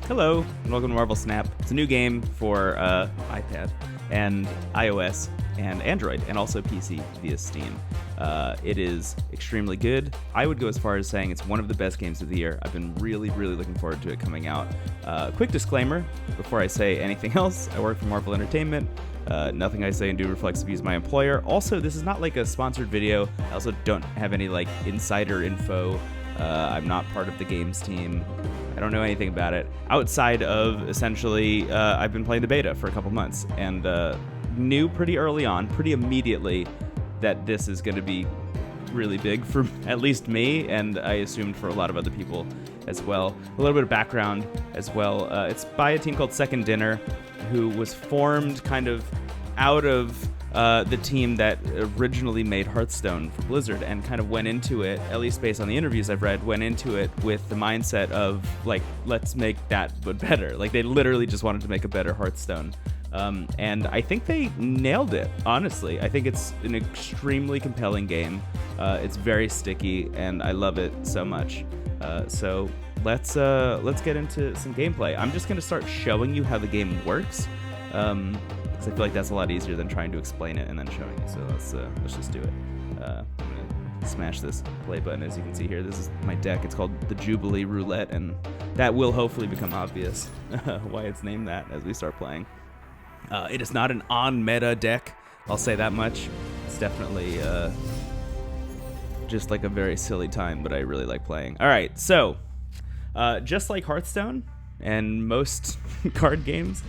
Hello, and welcome to Marvel Snap. It's a new game for iPad and iOS and Android, and also PC via Steam. It is extremely good. I would go as far as saying it's one of the best games of the year. I've been really looking forward to it coming out. Quick disclaimer, before I say anything else, I work for Marvel Entertainment. Nothing I say and do reflects the views of my employer. Also, this is not like a sponsored video. I also don't have any like insider info. I'm not part of the games team. I don't know anything about it outside of essentially I've been playing the beta for a couple months and knew pretty early on, pretty immediately, that this is going to be really big for at least me, and I assumed for a lot of other people as well. A little bit of background as well. It's by a team called Second Dinner, who was formed kind of out of the team that originally made Hearthstone for Blizzard, and kind of went into it, at least based on the interviews I've read, went into it with the mindset of, like, let's make that but better. Like, they literally just wanted to make a better Hearthstone. And I think they nailed it, honestly. I think it's an extremely compelling game. It's very sticky, and I love it so much. So let's get into some gameplay. I'm just going to start showing you how the game works. I feel like that's a lot easier than trying to explain it and then showing you. So let's just do it. I'm gonna smash this play button. As you can see here, this is my deck. It's called the Jubilee Roulette, and that will hopefully become obvious why it's named that as we start playing. It is not an on-meta deck, I'll say that much. It's definitely just like a very silly time, but I really like playing. All right, so just like Hearthstone and most card games,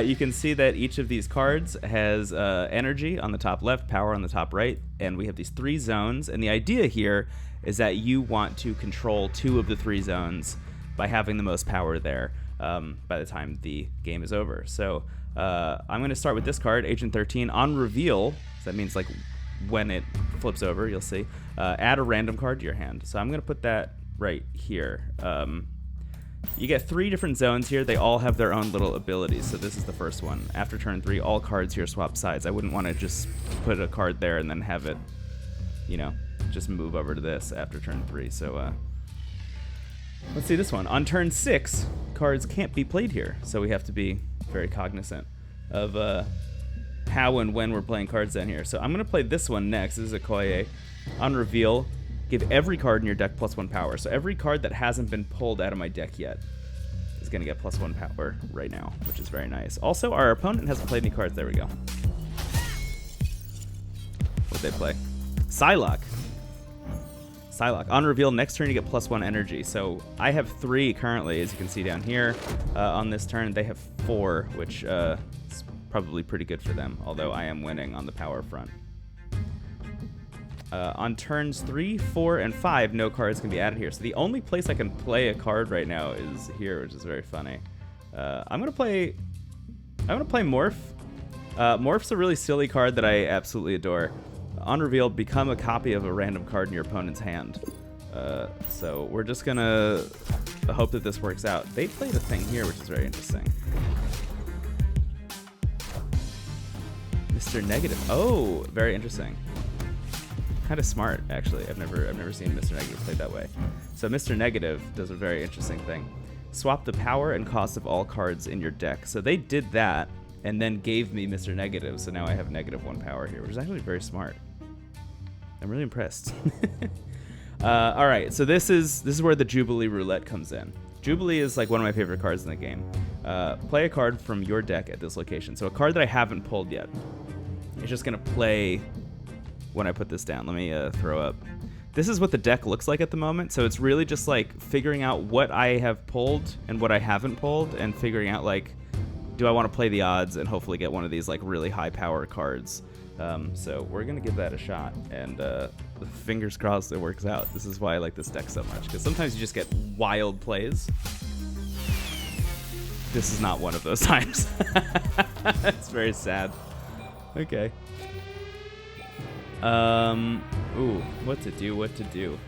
you can see that each of these cards has energy on the top left, power on the top right, and we have these 3 zones. And the idea here is that you want to control 2 of the 3 zones by having the most power there by the time the game is over. So I'm going to start with this card, Agent 13. On reveal, so that means like when it flips over, you'll see, add a random card to your hand. So I'm going to put that right here. You get 3 different zones here. They all have their own little abilities. So this is the first one. After turn 3, all cards here swap sides. I wouldn't want to just put a card there and then have it, you know, just move over to this after turn 3. So let's see this one. On turn 6, cards can't be played here. So we have to be very cognizant of how and when we're playing cards down here. So I'm going to play this one next. This is a Koye. On reveal, give every card in your deck +1 power. So every card that hasn't been pulled out of my deck yet is going to get +1 power right now, which is very nice. Also, our opponent hasn't played any cards. There we go. What'd they play? Psylocke. Psylocke. On reveal, next turn you get +1 energy. So I have 3 currently, as you can see down here. On this turn, they have 4, which is probably pretty good for them, although I am winning on the power front. On turns 3, 4, and 5, no cards can be added here. So the only place I can play a card right now is here, which is very funny. I'm gonna play Morph. Morph's a really silly card that I absolutely adore. On reveal, become a copy of a random card in your opponent's hand. So we're just gonna hope that this works out. They played a thing here, which is very interesting. Mr. Negative. Oh, very interesting. Kind of smart, actually. I've never seen Mr. Negative played that way. So Mr. Negative does a very interesting thing. Swap the power and cost of all cards in your deck. So they did that and then gave me Mr. Negative, so now I have -1 power here, which is actually very smart. I'm really impressed. All right, so this is where the Jubilee Roulette comes in. Jubilee is like one of my favorite cards in the game. Play a card from your deck at this location. So a card that I haven't pulled yet. It's just gonna play when I put this down. Let me throw up. This is what the deck looks like at the moment, so it's really just like figuring out what I have pulled and what I haven't pulled, and figuring out like, do I want to play the odds and hopefully get one of these like really high power cards. So we're gonna give that a shot, and fingers crossed it works out. This is why I like this deck so much, because sometimes you just get wild plays. This is not one of those times. It's very sad. Okay. Ooh, what to do.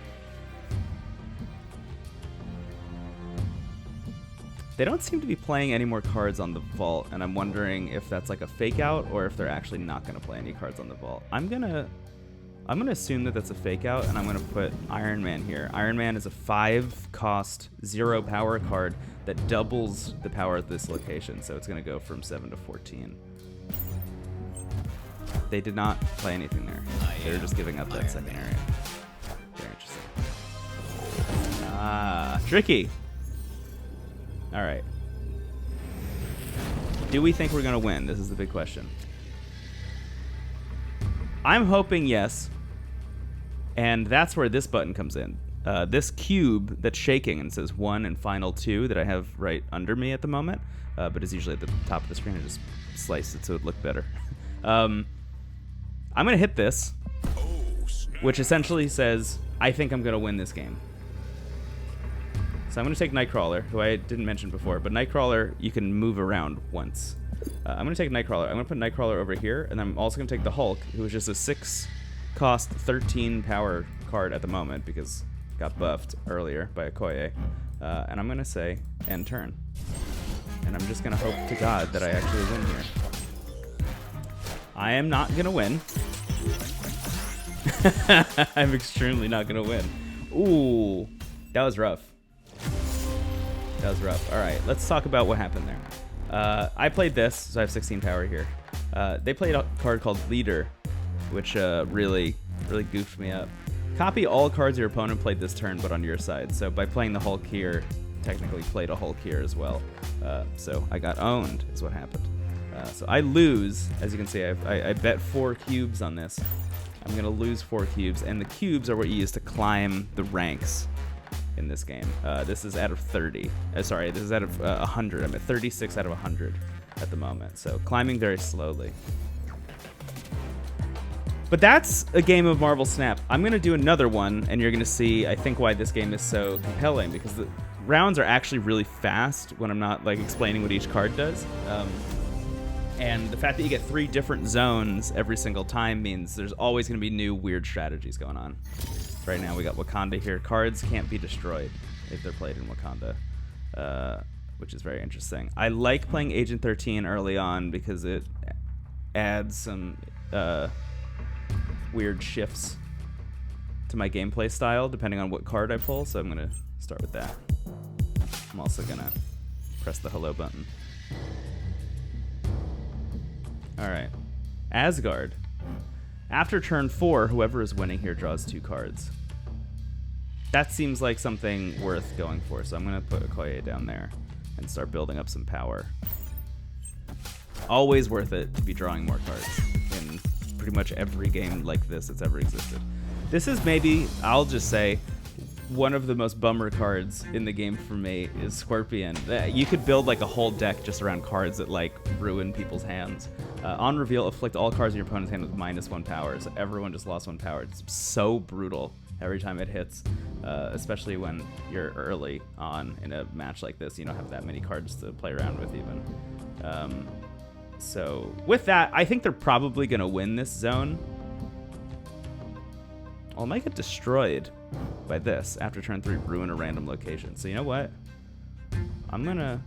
They don't seem to be playing any more cards on the vault, and I'm wondering if that's like a fake out or if they're actually not going to play any cards on the vault. I'm gonna I'm going to assume that that's a fake out, and I'm going to put Iron Man here. Iron Man is a 5-cost, 0 power card that doubles the power at this location, so it's going to go from 7 to 14. They did not play anything there. They were just giving up that second area. Very interesting. Ah, tricky. All right. Do we think we're going to win? This is the big question. I'm hoping yes. And that's where this button comes in. This cube that's shaking and says 1 and final 2 that I have right under me at the moment, but is usually at the top of the screen. I just slice it so it would look better. I'm going to hit this, which essentially says, I think I'm going to win this game. So I'm going to take Nightcrawler, who I didn't mention before, but Nightcrawler, you can move around once. I'm going to take Nightcrawler. I'm going to put Nightcrawler over here, and I'm also going to take the Hulk, who is just a 6-cost, 13 power card at the moment, because it got buffed earlier by Okoye. And I'm going to say, end turn. And I'm just going to hope to God that I actually win here. I am not going to win. I'm extremely not going to win. Ooh, that was rough. That was rough. All right, let's talk about what happened there. I played this, so I have 16 power here. They played a card called Leader, which really goofed me up. Copy all cards your opponent played this turn, but on your side. So by playing the Hulk here, technically played a Hulk here as well. So I got owned, is what happened. So I lose, as you can see, I bet 4 cubes on this. I'm going to lose 4 cubes, and the cubes are what you use to climb the ranks in this game. This is out of 30. Sorry, this is out of 100. I'm at 36 out of 100 at the moment, so climbing very slowly. But that's a game of Marvel Snap. I'm going to do another one, and you're going to see, I think, why this game is so compelling, because the rounds are actually really fast when I'm not like explaining what each card does. And the fact that you get 3 different zones every single time means there's always going to be new weird strategies going on. Right now we got Wakanda here. Cards can't be destroyed if they're played in Wakanda, which is very interesting. I like playing Agent 13 early on because it adds some weird shifts to my gameplay style depending on what card I pull, so I'm going to start with that. I'm also going to press the hello button. Alright. Asgard. After turn 4, whoever is winning here draws 2 cards. That seems like something worth going for, so I'm going to put Okoye down there and start building up some power. Always worth it to be drawing more cards in pretty much every game like this that's ever existed. This is maybe, I'll just say, one of the most bummer cards in the game for me is Scorpion. You could build like a whole deck just around cards that like ruin people's hands. On reveal, afflict all cards in your opponent's hand with -1 power. So everyone just lost 1 power. It's so brutal every time it hits, especially when you're early on in a match like this. You don't have that many cards to play around with even. So with that, I think they're probably going to win this zone. I might get destroyed by this after turn 3, ruin a random location. So you know what? I'm gonna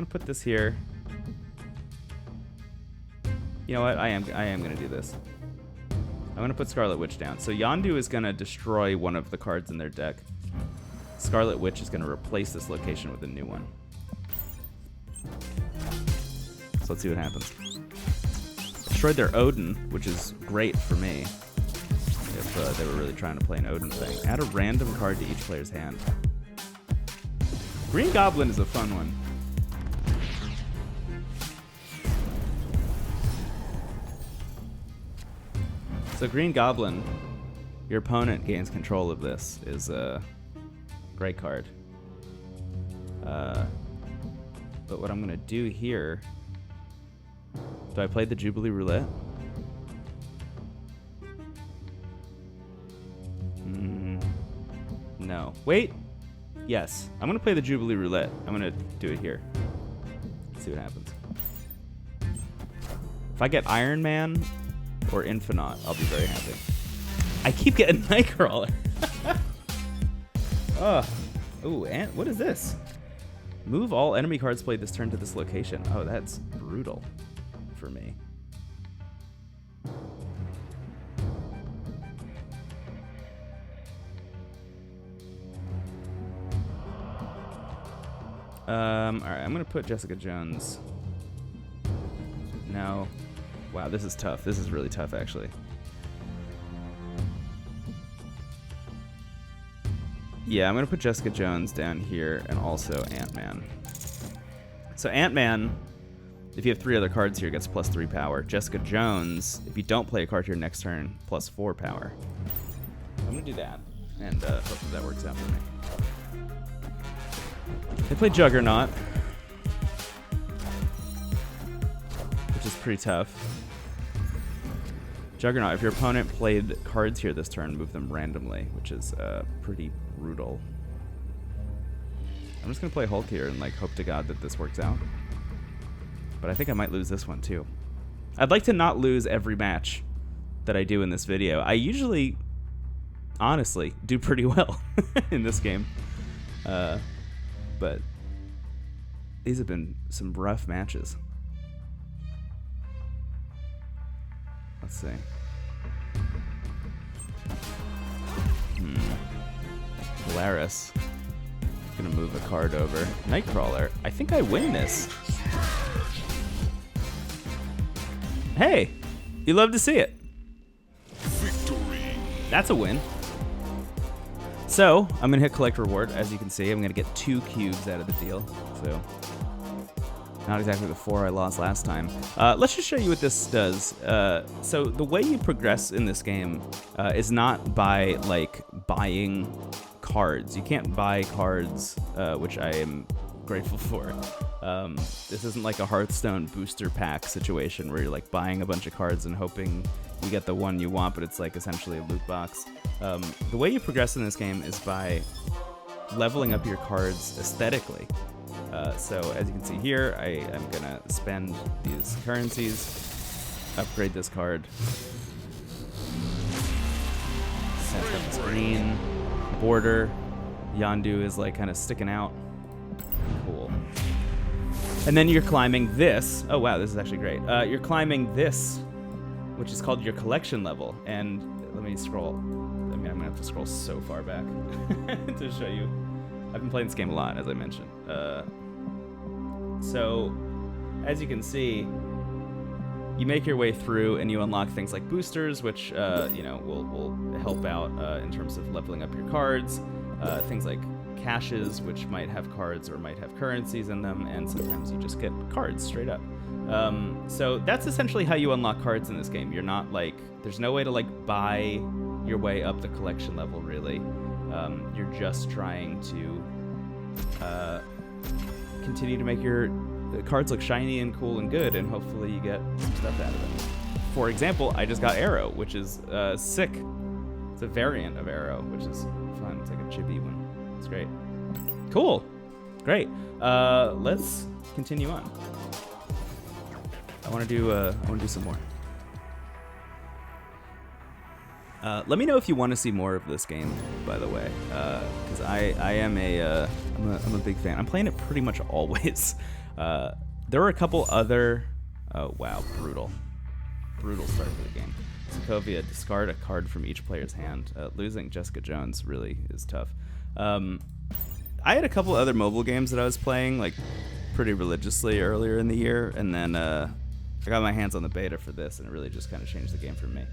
put this here. You know what? I am gonna do this. I'm gonna put Scarlet Witch down. So Yondu is gonna destroy one of the cards in their deck. Scarlet Witch is gonna replace this location with a new one. So let's see what happens. Destroyed their Odin, which is great for me. If they were really trying to play an Odin thing. Add a random card to each player's hand. Green Goblin is a fun one. So Green Goblin, your opponent gains control of this, is a great card. But what I'm going to do here... Do I play the Jubilee Roulette? No. Wait. Yes. I'm going to play the Jubilee Roulette. I'm going to do it here. Let's see what happens. If I get Iron Man or Infinite, I'll be very happy. I keep getting Nightcrawler. Oh. Ooh, and what is this? Move all enemy cards played this turn to this location. Oh, that's brutal for me. Alright, I'm gonna put Jessica Jones. No. Wow, this is tough. This is really tough, actually. Yeah, I'm gonna put Jessica Jones down here and also Ant-Man. So Ant-Man, if you have 3 other cards here, gets +3 power. Jessica Jones, if you don't play a card here next turn, +4 power. I'm gonna do that, and hopefully that works out for me. They play Juggernaut, which is pretty tough. Juggernaut, if your opponent played cards here this turn, move them randomly, which is pretty brutal. I'm just going to play Hulk here and like hope to God that this works out. But I think I might lose this one too. I'd like to not lose every match that I do in this video. I usually, honestly, do pretty well in this game. But these have been some rough matches. Let's see. Polaris. Gonna move a card over. Nightcrawler. I think I win this. Hey! You love to see it. Victory. That's a win. So, I'm gonna hit collect reward. As you can see, I'm gonna get 2 cubes out of the deal. So, not exactly the 4 I lost last time. Let's just show you what this does. So the way you progress in this game is not by like buying cards. You can't buy cards, which I am grateful for. This isn't like a Hearthstone booster pack situation where you're like buying a bunch of cards and hoping you get the one you want, but it's like essentially a loot box. The way you progress in this game is by leveling up your cards aesthetically. So as you can see here, I am gonna spend these currencies, upgrade this card. That's green border. Yondu is like kind of sticking out. Cool. And then you're climbing this. Oh wow, this is actually great. You're climbing this, which is called your collection level. And let me scroll. I mean, I'm gonna have to scroll so far back to show you. I've been playing this game a lot, as I mentioned. So, as you can see, you make your way through and you unlock things like boosters, which will help out in terms of leveling up your cards. Things like caches, which might have cards or might have currencies in them, and sometimes you just get cards straight up. So that's essentially how you unlock cards in this game. You're not like, there's no way to like buy your way up the collection level, really. You're just trying to continue to make your cards look shiny and cool and good, and hopefully you get some stuff out of it. For example, I just got Arrow, which is sick. It's a variant of Arrow, which is fun. It's like a chibi one. It's great. Cool. Great. Let's continue on. I want to do some more. Let me know if you want to see more of this game, by the way, because I'm a big fan. I'm playing it pretty much always. There were a couple other, oh wow, brutal start to the game. Sokovia, discard a card from each player's hand. Losing Jessica Jones really is tough. I had a couple other mobile games that I was playing like pretty religiously earlier in the year, and then I got my hands on the beta for this, and it really just kind of changed the game for me.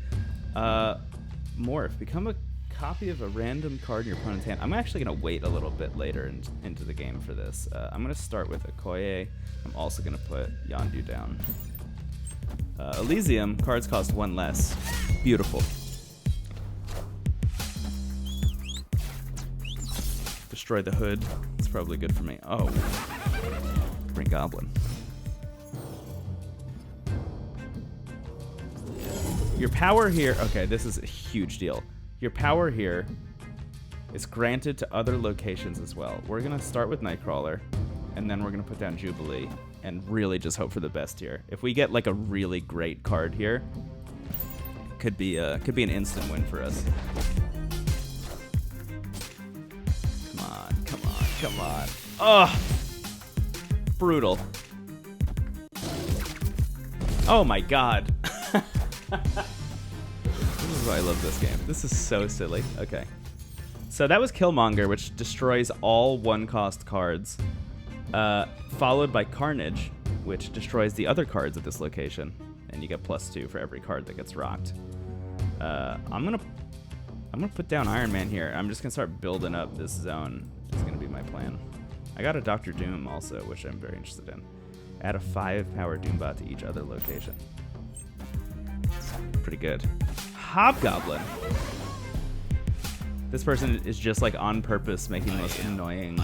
Morph. Become a copy of a random card in your opponent's hand. I'm actually going to wait a little bit later into the game for this. I'm going to start with Okoye. I'm also going to put Yondu down. Elysium. Cards cost 1 less. Beautiful. Destroy the hood. It's probably good for me. Oh. Green Goblin. Your power here, okay, this is a huge deal. Your power here is granted to other locations as well. We're gonna start with Nightcrawler, and then we're gonna put down Jubilee, and really just hope for the best here. If we get like a really great card here, could be an instant win for us. Come on. Oh, brutal. Oh my God. This is why I love this game. This is so silly. Okay. So that was Killmonger, which destroys all 1-cost cards. Followed by Carnage, which destroys the other cards at this location, and you get +2 for every card that gets rocked. I'm gonna put down Iron Man here. I'm just gonna start building up this zone. Is gonna be my plan. I got a Dr. Doom also, which I'm very interested in. Add a 5-power Doombot to each other location. Pretty good. Hobgoblin. This person is just like on purpose making the most annoying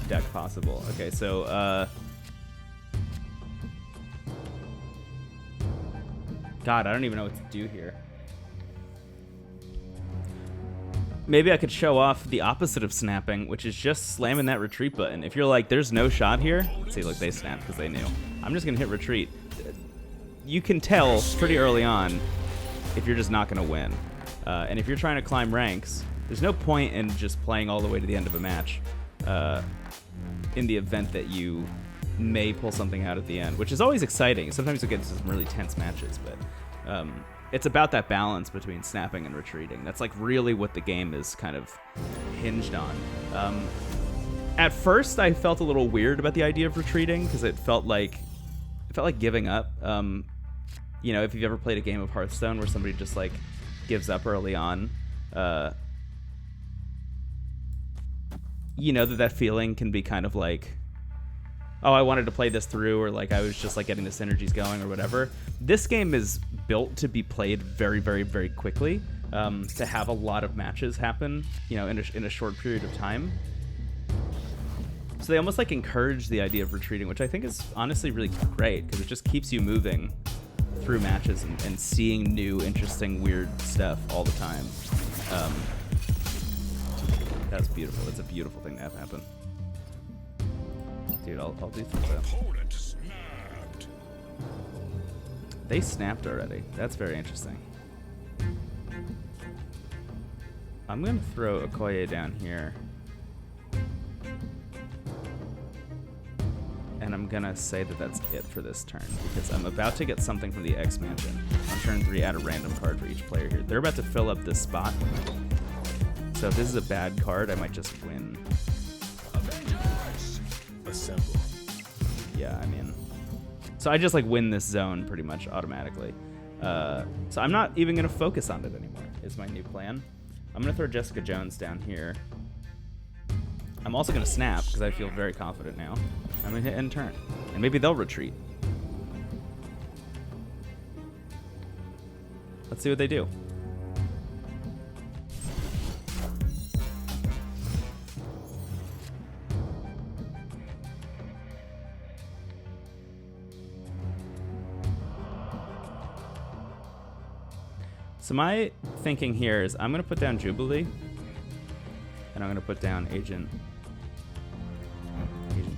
deck possible. Okay, so God, I don't even know what to do here. Maybe I could show off the opposite of snapping, which is just slamming that retreat button. If you're like, there's no shot here, see, look, they snapped because they knew. I'm just gonna hit retreat. You can tell pretty early on if you're just not gonna win. And if you're trying to climb ranks, there's no point in just playing all the way to the end of a match in the event that you may pull something out at the end, which is always exciting. Sometimes you get into some really tense matches, but it's about that balance between snapping and retreating. That's like really what the game is kind of hinged on. At first, I felt a little weird about the idea of retreating because it felt like giving up. You know, if you've ever played a game of Hearthstone where somebody just like gives up early on, you know that feeling can be kind of like, oh, I wanted to play this through, or like I was just like getting the synergies going or whatever. This game is built to be played very, very, very quickly, to have a lot of matches happen, you know, in a short period of time. So they almost like encourage the idea of retreating, which I think is honestly really great because it just keeps you moving through matches and seeing new, interesting, weird stuff all the time. That's beautiful. It's a beautiful thing to have happen. Dude, I'll do something. They snapped already. That's very interesting. I'm gonna throw Okoye down here. And I'm gonna say that that's it for this turn, because I'm about to get something from the X Mansion. On turn 3, add a random card for each player here. They're about to fill up this spot. So if this is a bad card, I might just win. Assemble. Yeah, I mean, so I just like win this zone pretty much automatically. So I'm not even gonna focus on it anymore, is my new plan. I'm gonna throw Jessica Jones down here. I'm also gonna snap because I feel very confident now. I'm gonna hit end turn, and maybe they'll retreat. Let's see what they do. So my thinking here is I'm going to put down Jubilee, and I'm going to put down Agent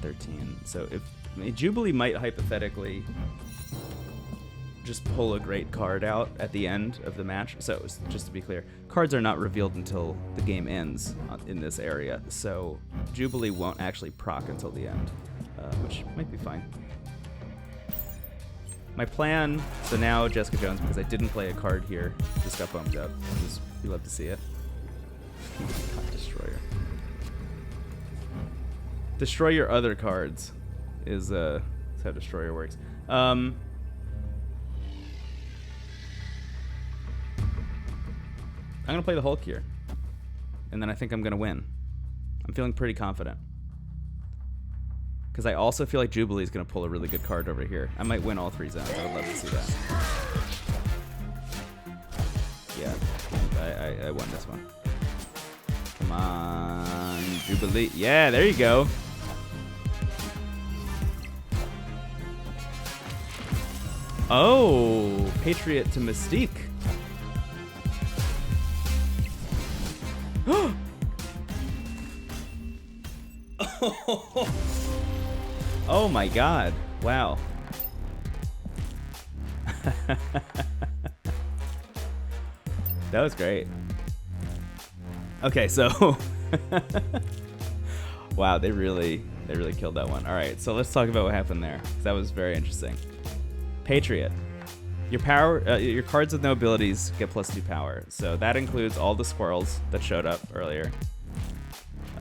13. So if Jubilee might hypothetically just pull a great card out at the end of the match. So just to be clear, cards are not revealed until the game ends in this area. So Jubilee won't actually proc until the end, which might be fine. My plan, so now Jessica Jones, because I didn't play a card here, just got bumped up. We love to see it. God, Destroyer. Destroy your other cards is how Destroyer works. I'm gonna play the Hulk here, and then I think I'm gonna win. I'm feeling pretty confident. Because I also feel like Jubilee is going to pull a really good card over here. I might win all 3 zones. I would love to see that. Yeah, I won this one. Come on, Jubilee. Yeah, there you go. Oh, Patriot to Mystique. Oh my god. Wow. That was great. Okay, so wow, they really killed that one. All right, so let's talk about what happened there. That was very interesting. Patriot. Your cards with no abilities get +2 power. So that includes all the squirrels that showed up earlier.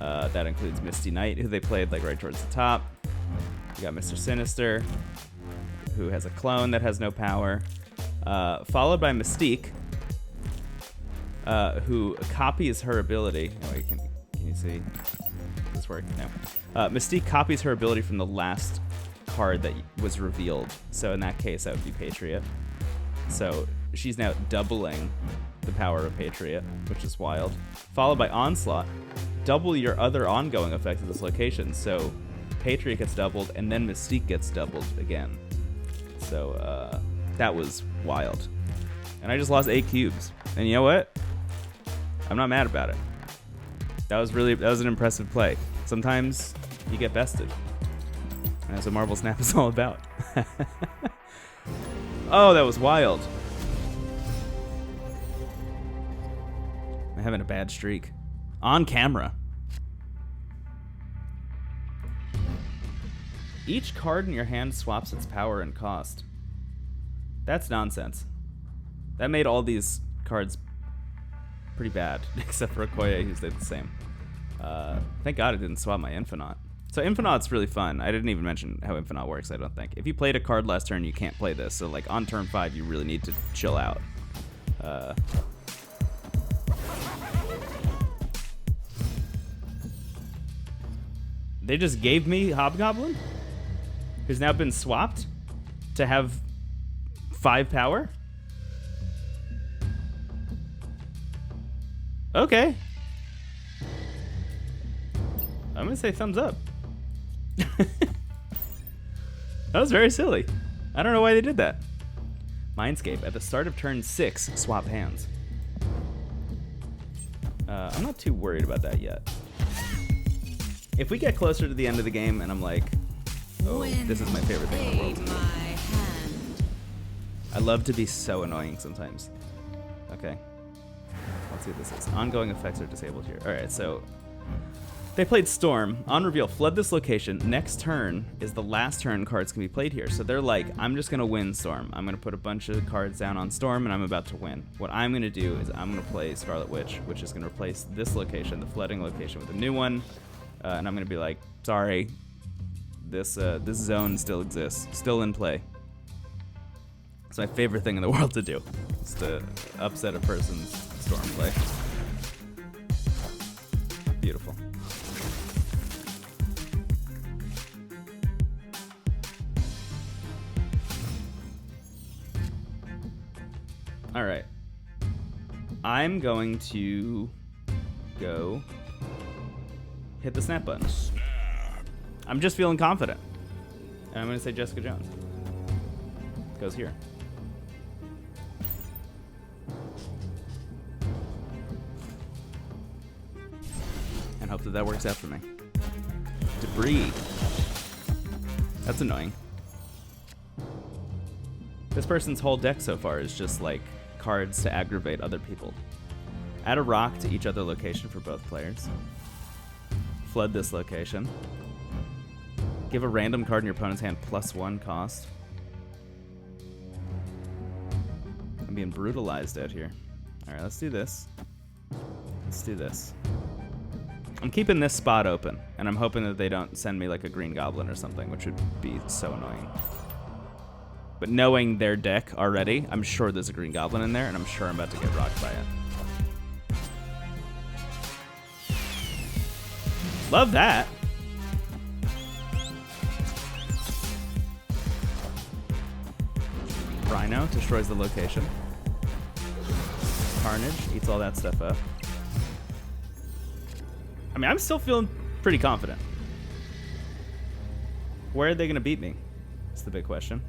That includes Misty Knight, who they played like right towards the top. You got Mr. Sinister, who has a clone that has no power, followed by Mystique, who copies her ability. Oh, wait, can you see? Does this work? No. Mystique copies her ability from the last card that was revealed. So in that case, that would be Patriot. So she's now doubling the power of Patriot, which is wild. Followed by Onslaught. Double your other ongoing effect at this location. So Patriot gets doubled, and then Mystique gets doubled again. So that was wild. And I just lost 8 cubes. And you know what? I'm not mad about it. That was an impressive play. Sometimes you get bested. And that's what Marvel Snap is all about. Oh, that was wild. I'm having a bad streak. On camera. Each card in your hand swaps its power and cost. That's nonsense. That made all these cards pretty bad, except for Okoye, who did the same. Thank God it didn't swap my Infinite. So Infinite's really fun. I didn't even mention how Infinite works, I don't think. If you played a card last turn, you can't play this. So like on turn 5, you really need to chill out. They just gave me Hobgoblin, who's now been swapped to have 5 power? Okay. I'm gonna say thumbs up. That was very silly. I don't know why they did that. Mindscape. At the start of turn 6, swap hands. I'm not too worried about that yet. If we get closer to the end of the game and I'm like, oh, this is my favorite thing in the world. I love to be so annoying sometimes. Okay. Let's see what this is. Ongoing effects are disabled here. Alright, so they played Storm. On reveal, flood this location. Next turn is the last turn cards can be played here. So they're like, I'm just going to win Storm. I'm going to put a bunch of cards down on Storm, and I'm about to win. What I'm going to do is I'm going to play Scarlet Witch, which is going to replace this location, the flooding location, with a new one. And I'm going to be like, sorry, this zone still exists, still in play. It's my favorite thing in the world to do, is to upset a person's Storm play. Beautiful. All right. I'm going to go hit the snap button. I'm just feeling confident. And I'm going to say Jessica Jones. Goes here. And hope that that works out for me. Debris. That's annoying. This person's whole deck so far is just like cards to aggravate other people. Add a rock to each other location for both players. Flood this location. Give a random card in your opponent's hand +1 cost. I'm being brutalized out here. Alright, let's do this. Let's do this. I'm keeping this spot open, and I'm hoping that they don't send me like a green goblin or something, which would be so annoying. But knowing their deck already, I'm sure there's a green goblin in there, and I'm sure I'm about to get rocked by it. Love that. Rhino destroys the location. Carnage eats all that stuff up. I mean, I'm still feeling pretty confident. Where are they going to beat me? That's the big question.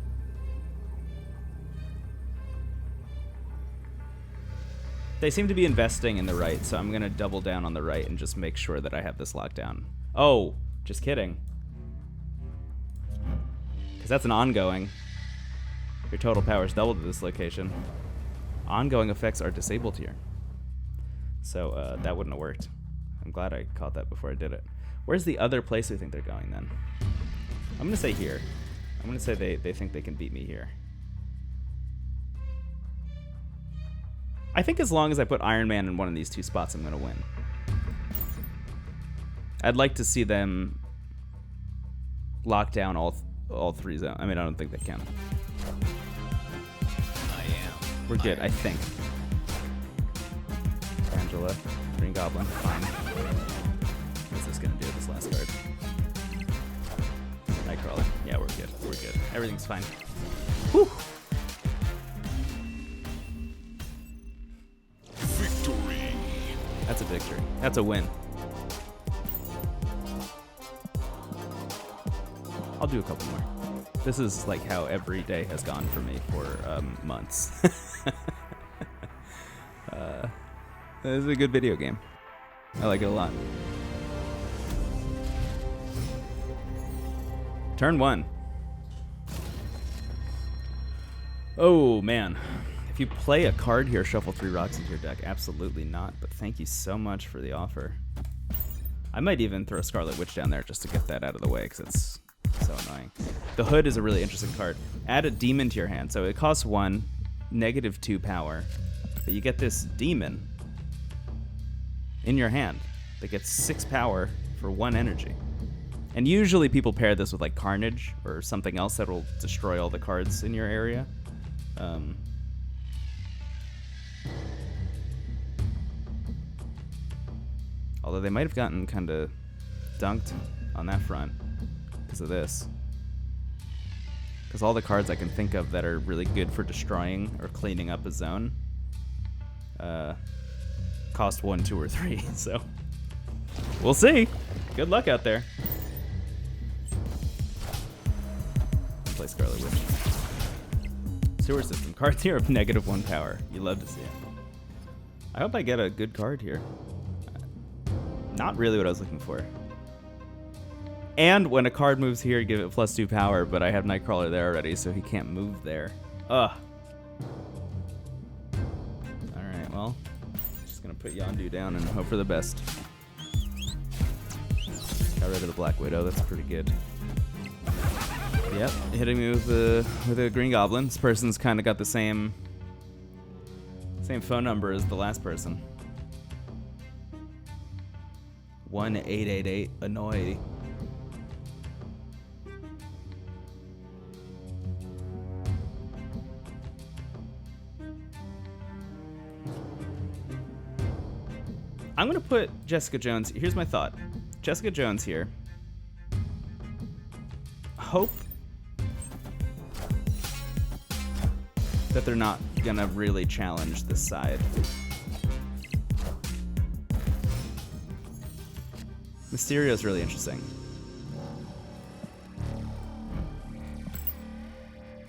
They seem to be investing in the right, so I'm going to double down on the right and just make sure that I have this locked down. Oh, just kidding. Because that's an ongoing. Your total power is doubled at this location. Ongoing effects are disabled here. So that wouldn't have worked. I'm glad I caught that before I did it. Where's the other place we think they're going then? I'm going to say here. I'm going to say they think they can beat me here. I think as long as I put Iron Man in one of these two spots, I'm going to win. I'd like to see them lock down all 3 zones. I mean, I don't think they can. We're good, I think. Angela, Green Goblin, fine. What's this gonna do with this last card? Nightcrawler. Yeah, we're good. We're good. Everything's fine. Whew. Victory. That's a victory. That's a win. I'll do a couple more. This is like how every day has gone for me for months. This is a good video game. I like it a lot. Turn 1. Oh, man. If you play a card here, shuffle 3 rocks into your deck. Absolutely not, but thank you so much for the offer. I might even throw Scarlet Witch down there just to get that out of the way, because it's so annoying. The Hood is a really interesting card. Add a demon to your hand. So it costs 1, -2 power, but you get this demon in your hand that gets 6 power for 1 energy. And usually people pair this with like Carnage or something else that will destroy all the cards in your area. Although they might have gotten kind of dunked on that front because of this. Because all the cards I can think of that are really good for destroying or cleaning up a zone cost 1, 2, or 3. So we'll see. Good luck out there. Play Scarlet Witch. Sewer System. Cards here of -1 power. You love to see it. I hope I get a good card here. Not really what I was looking for. And when a card moves here, give it +2 power, but I have Nightcrawler there already, so he can't move there. Ugh. Alright, well. Just gonna put Yondu down and hope for the best. Got rid of the Black Widow, that's pretty good. Yep, hitting me with a Green Goblin. This person's kind of got the same phone number as the last person. 1888 annoy. I'm gonna put Jessica Jones. Here's my thought. Jessica Jones here. Hope that they're not gonna really challenge this side. Mysterio's really interesting.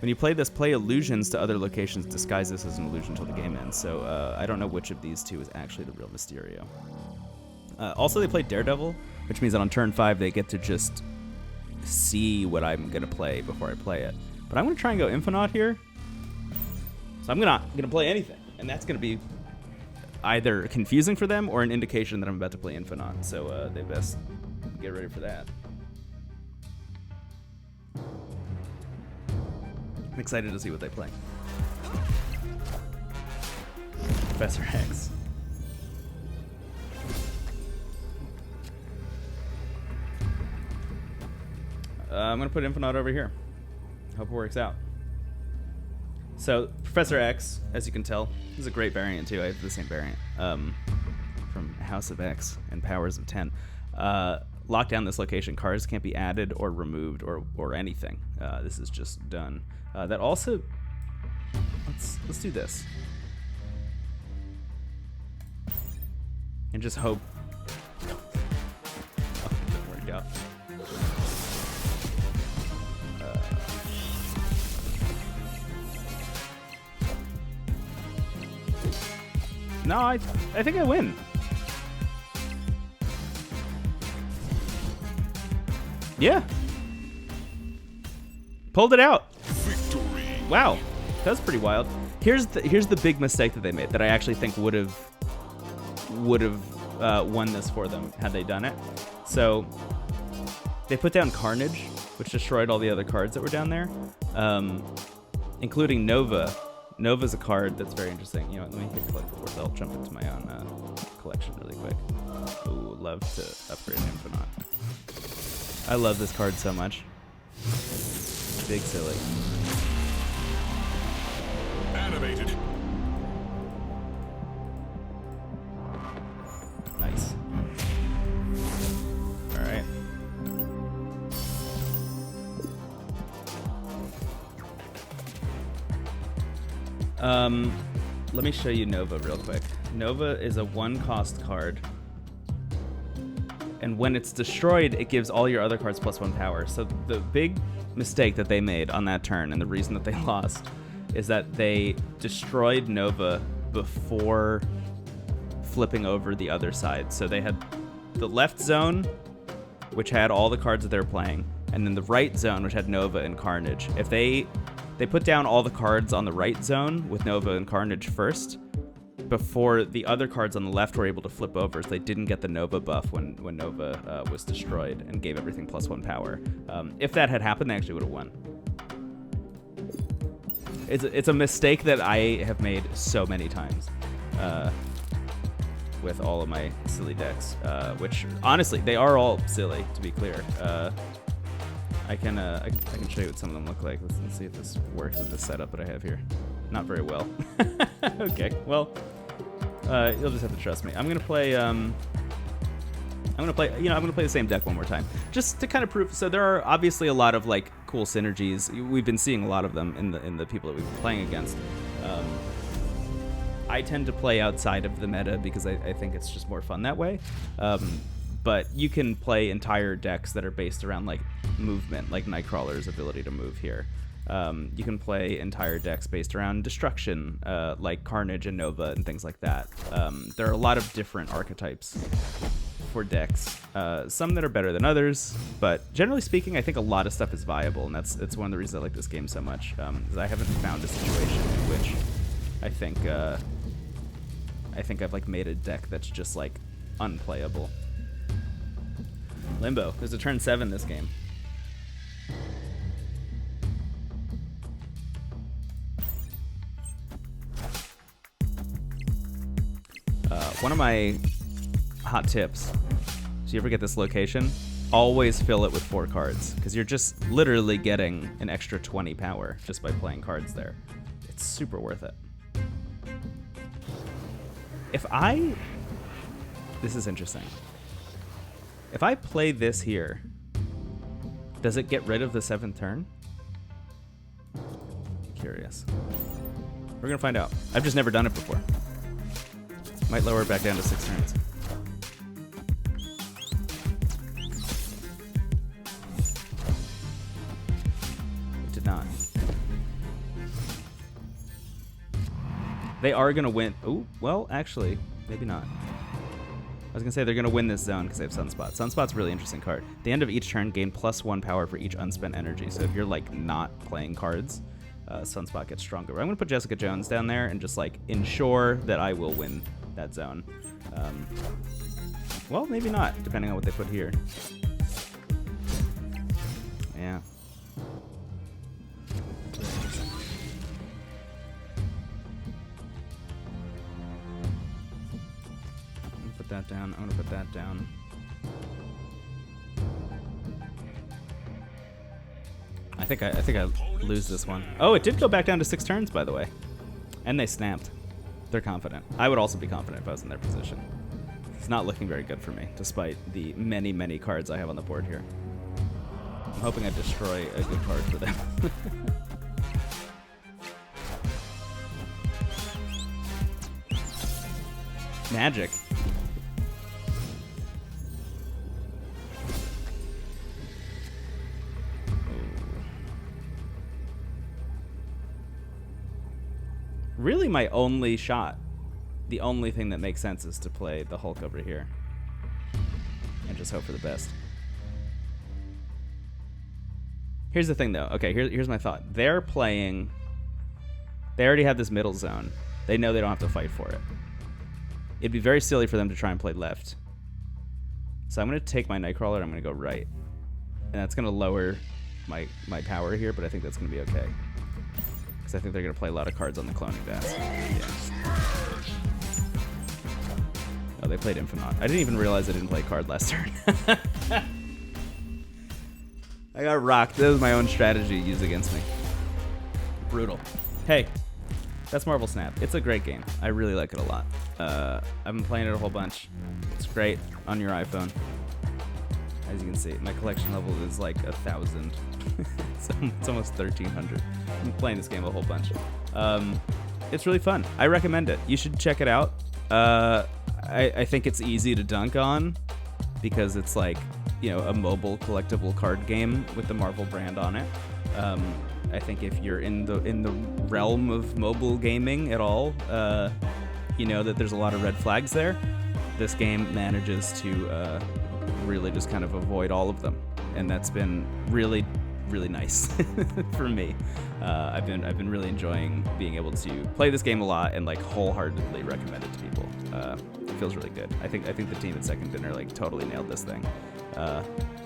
When you play this, play illusions to other locations, disguise this as an illusion until the game ends. So I don't know which of these two is actually the real Mysterio. Also, they play Daredevil, which means that on turn 5 they get to just see what I'm gonna play before I play it. But I'm gonna try and go Infonaut here. So I'm gonna play anything, and that's gonna be either confusing for them or an indication that I'm about to play Infonaut. So they best get ready for that. I'm excited to see what they play. Professor X. I'm gonna put Infonaut over here. Hope it works out. So Professor X, as you can tell, is a great variant too. I have the same variant from House of X and Powers of 10. Lock down this location. Cards can't be added or removed or anything. This is just done. That also, let's do this and just hope it doesn't work out. No, I think I win. Yeah. Pulled it out. Victory. Wow. That's pretty wild. Here's the big mistake that they made that I actually think would have won this for them had they done it. So they put down Carnage, which destroyed all the other cards that were down there, including Nova. Nova's a card that's very interesting. You know what, let me hit collect before I'll jump into my own collection really quick. Ooh, love to upgrade Infonaut. I love this card so much. Big silly. Animated. Nice. All right. Let me show you Nova real quick. Nova is a 1-cost card. And when it's destroyed, it gives all your other cards +1 power. So the big mistake that they made on that turn, and the reason that they lost, is that they destroyed Nova before flipping over the other side. So they had the left zone, which had all the cards that they were playing, and then the right zone, which had Nova and Carnage. If they put down all the cards on the right zone with Nova and Carnage first, before the other cards on the left were able to flip over, so they didn't get the Nova buff when Nova was destroyed and gave everything +1 power. If that had happened, they actually would have won. It's a mistake that I have made so many times with all of my silly decks, which honestly they are all silly, to be clear. I can show you what some of them look like. Let's see if this works with the setup that I have here. Not very well. Okay, well, you'll just have to trust me. I'm gonna play the same deck one more time, just to kind of prove. So there are obviously a lot of like cool synergies. We've been seeing a lot of them in the people that we've been playing against. I tend to play outside of the meta because I think it's just more fun that way. But you can play entire decks that are based around like movement, like Nightcrawler's ability to move here. You can play entire decks based around destruction, like Carnage and Nova and things like that. There are a lot of different archetypes for decks, some that are better than others, but generally speaking, I think a lot of stuff is viable, and it's one of the reasons I like this game so much, is I haven't found a situation in which I think I've like made a deck that's just like unplayable. Limbo. There's a turn 7 this game. One of my hot tips, so you ever get this location, always fill it with 4 cards, because you're just literally getting an extra 20 power just by playing cards there. It's super worth it. This is interesting. If I play this here, does it get rid of the 7th turn? Curious. We're gonna find out. I've just never done it before. Might lower it back down to 6 turns. It did not. They are gonna win. Ooh, well, actually, maybe not. I was gonna say they're gonna win this zone because they have Sunspot. Sunspot's a really interesting card. At the end of each turn, gain +1 power for each unspent energy. So if you're like not playing cards, Sunspot gets stronger. I'm gonna put Jessica Jones down there and just like ensure that I will win that zone. Well, maybe not, depending on what they put here. Yeah. That down. I'm gonna put that down. I think I lose this one. Oh, it did go back down to 6 turns, by the way, and they snapped. They're confident. I would also be confident if I was in their position. It's not looking very good for me, despite the many cards I have on the board here. I'm hoping I destroy a good card for them. Magic. Really my only shot, the only thing that makes sense is to play the Hulk over here and just hope for the best. Here's the thing though. Okay, here's my thought. They already have this middle zone. They know they don't have to fight for it. It'd be very silly for them to try and play left. So I'm going to take my Nightcrawler and I'm going to go right. And that's going to lower my power here, but I think that's going to be okay. I think they're going to play a lot of cards on the cloning bats. Yeah. Oh, they played Infinite. I didn't even realize I didn't play a card last turn. I got rocked. That was my own strategy used against me. Brutal. Hey, that's Marvel Snap. It's a great game. I really like it a lot. I've been playing it a whole bunch. It's great on your iPhone. As you can see, my collection level is like 1,000. It's almost 1,300. I'm playing this game a whole bunch. It's really fun. I recommend it. You should check it out. I think it's easy to dunk on because it's like, a mobile collectible card game with the Marvel brand on it. I think if you're in the realm of mobile gaming at all, you know that there's a lot of red flags there. This game manages to really just kind of avoid all of them, and that's been really, really nice for me. I've been really enjoying being able to play this game a lot and like wholeheartedly recommend it to people. It feels really good. I think the team at Second Dinner like totally nailed this thing,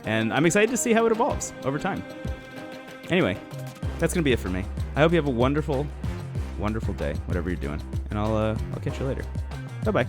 and I'm excited to see how it evolves over time. Anyway, that's gonna be it for me. I hope you have a wonderful, wonderful day, whatever you're doing, and I'll catch you later. Bye bye.